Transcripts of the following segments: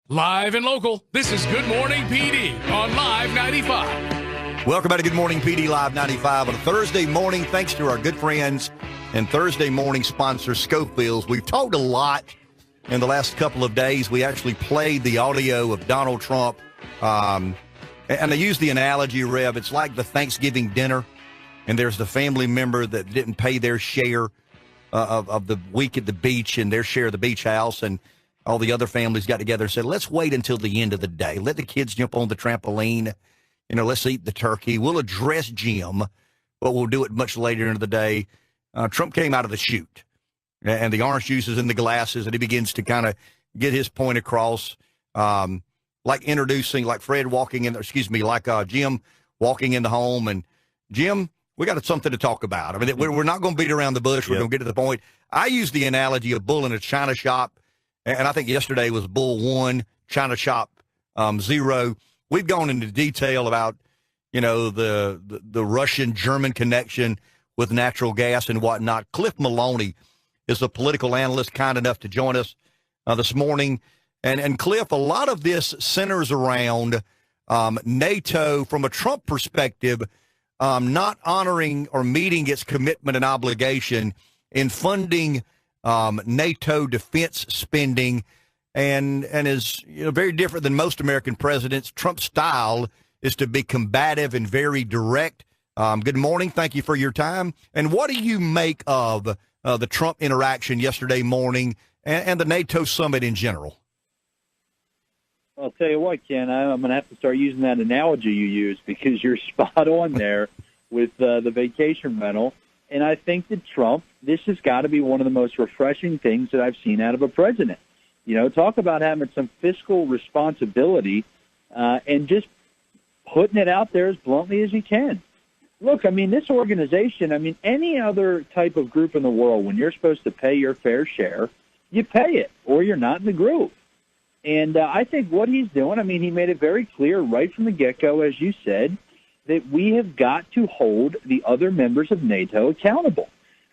Live and local, this is Good Morning PD on Live 95. Welcome back to Good Morning PD Live 95 on a Thursday morning. Thanks to our good friends and Thursday morning sponsor, Schofield's. We've talked a lot in the last couple of days. We actually played the audio of Donald Trump. And I use the analogy, Rev, it's like the Thanksgiving dinner, and there's the family member that didn't pay their share of the week at the beach and their share of the beach house, and all the other families got together and said, let's wait until the end of the day. Let the kids jump on the trampoline. Let's eat the turkey. We'll address Jim, but we'll do it much later in the day. Trump came out of the chute, and the orange juice is in the glasses, and he begins to kind of get his point across, like Fred walking in, like Jim walking in the home. And Jim, we got something to talk about. I mean, we're not going to beat around the bush. We're going to get to the point. I use the analogy of bull in a china shop. And I think yesterday was Bull 1, China Shop 0. We've gone into detail about, the Russian-German connection with natural gas and whatnot. Cliff Maloney is a political analyst kind enough to join us this morning. And Cliff, a lot of this centers around NATO from a Trump perspective, not honoring or meeting its commitment and obligation in funding NATO defense spending, and is very different than most American presidents. Trump's style is to be combative and very direct. Good morning. Thank you for your time. And what do you make of the Trump interaction yesterday morning and the NATO summit in general? I'll tell you what, Ken, I'm going to have to start using that analogy you use, because you're spot on there with the vacation rental. And I think that Trump, this has got to be one of the most refreshing things that I've seen out of a president. Talk about having some fiscal responsibility and just putting it out there as bluntly as he can. Look, this organization, any other type of group in the world, when you're supposed to pay your fair share, you pay it or you're not in the group. And I think what he's doing, he made it very clear right from the get-go, as you said, that we have got to hold the other members of NATO accountable.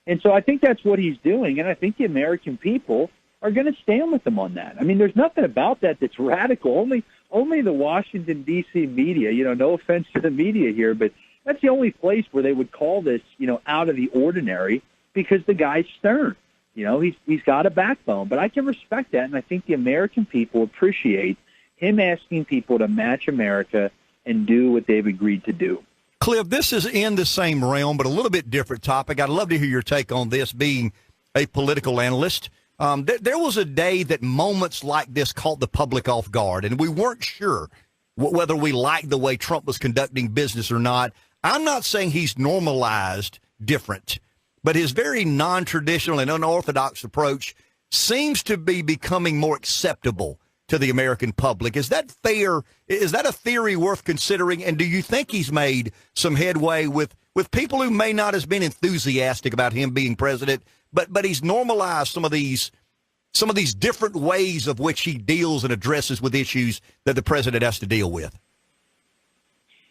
And so I think that's what he's doing, and I think the American people are going to stand with him on that. There's nothing about that that's radical. Only the Washington, D.C. media, no offense to the media here, but that's the only place where they would call this, out of the ordinary, because the guy's stern. He's got a backbone. But I can respect that, and I think the American people appreciate him asking people to match America and do what they've agreed to do. Cliff, this is in the same realm, but a little bit different topic. I'd love to hear your take on this, being a political analyst. There was a day that moments like this caught the public off guard, and we weren't sure whether we liked the way Trump was conducting business or not. I'm not saying he's normalized different, but his very non-traditional and unorthodox approach seems to be becoming more acceptable to the American public. Is that fair? Is that a theory worth considering? And do you think he's made some headway with people who may not have been enthusiastic about him being president, but he's normalized some of these different ways of which he deals and addresses with issues that the president has to deal with?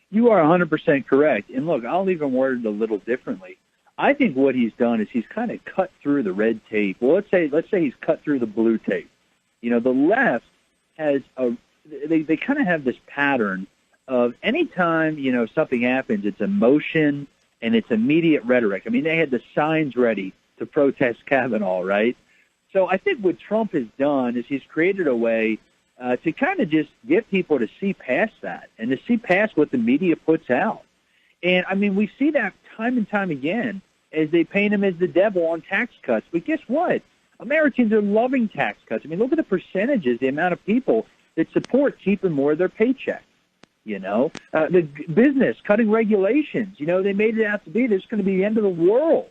You are 100% correct. And look, I'll even word it a little differently. I think what he's done is he's kind of cut through the red tape. Well, let's say he's cut through the blue tape. The left has they kind of have this pattern of anytime, something happens, it's emotion and it's immediate rhetoric. They had the signs ready to protest Kavanaugh, right? So I think what Trump has done is he's created a way to kind of just get people to see past that and to see past what the media puts out. And, we see that time and time again as they paint him as the devil on tax cuts. But guess what? Americans are loving tax cuts. Look at the percentages, the amount of people that support keeping more of their paycheck. The business, cutting regulations. They made it out to be this is going to be the end of the world.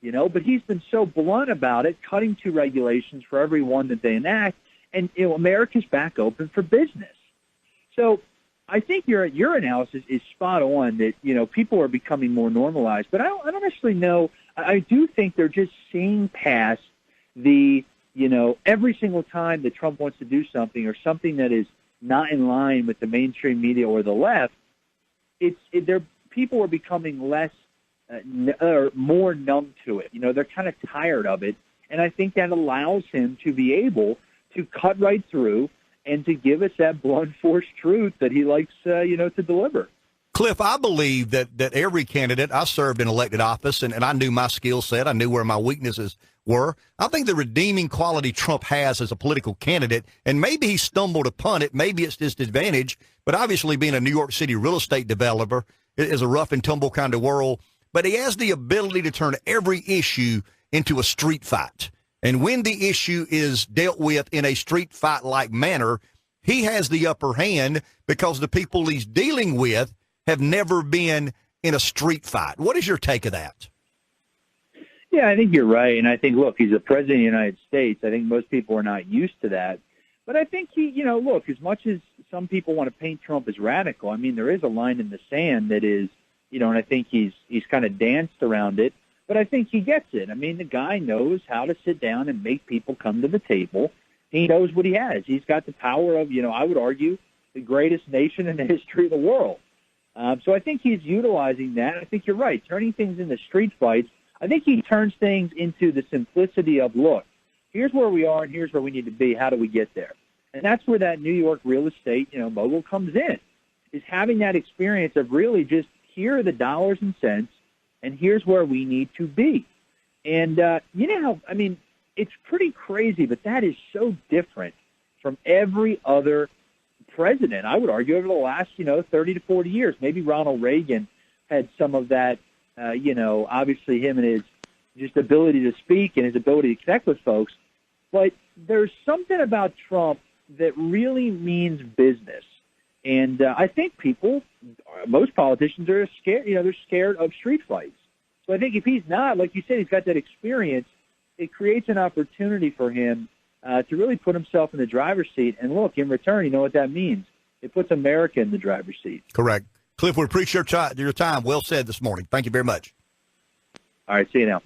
But he's been so blunt about it, cutting 2 regulations for every one that they enact, and America's back open for business. So I think your analysis is spot on that, people are becoming more normalized. But I don't necessarily know. I do think they're just seeing past the, every single time that Trump wants to do something or something that is not in line with the mainstream media or the left, people are becoming less or more numb to it. They're kind of tired of it. And I think that allows him to be able to cut right through and to give us that blunt force truth that he likes, to deliver. Cliff, I believe that every candidate, I served in elected office, and I knew my skill set. I knew where my weaknesses were. I think the redeeming quality Trump has as a political candidate, and maybe he stumbled upon it, maybe it's disadvantage, but obviously being a New York City real estate developer is a rough and tumble kind of world, but he has the ability to turn every issue into a street fight. And when the issue is dealt with in a street fight-like manner, he has the upper hand because the people he's dealing with have never been in a street fight. What is your take of that? Yeah, I think you're right. And I think, look, he's the president of the United States. I think most people are not used to that. But I think he, look, as much as some people want to paint Trump as radical, I mean, there is a line in the sand that is, and I think he's kind of danced around it. But I think he gets it. I mean, the guy knows how to sit down and make people come to the table. He knows what he has. He's got the power of, I would argue, the greatest nation in the history of the world. So I think he's utilizing that. I think you're right. Turning things into street fights, I think he turns things into the simplicity of, look, here's where we are and here's where we need to be. How do we get there? And that's where that New York real estate, mogul comes in, is having that experience of really just here are the dollars and cents and here's where we need to be. And, it's pretty crazy, but that is so different from every other president, I would argue, over the last, 30 to 40 years. Maybe Ronald Reagan had some of that, obviously him and his just ability to speak and his ability to connect with folks. But there's something about Trump that really means business. And I think most politicians are scared, they're scared of street fights. So I think if he's not, like you said, he's got that experience, it creates an opportunity for him to really put himself in the driver's seat. And look, in return, you know what that means? It puts America in the driver's seat. Correct. Cliff, we appreciate your time. Well said this morning. Thank you very much. All right, see you now.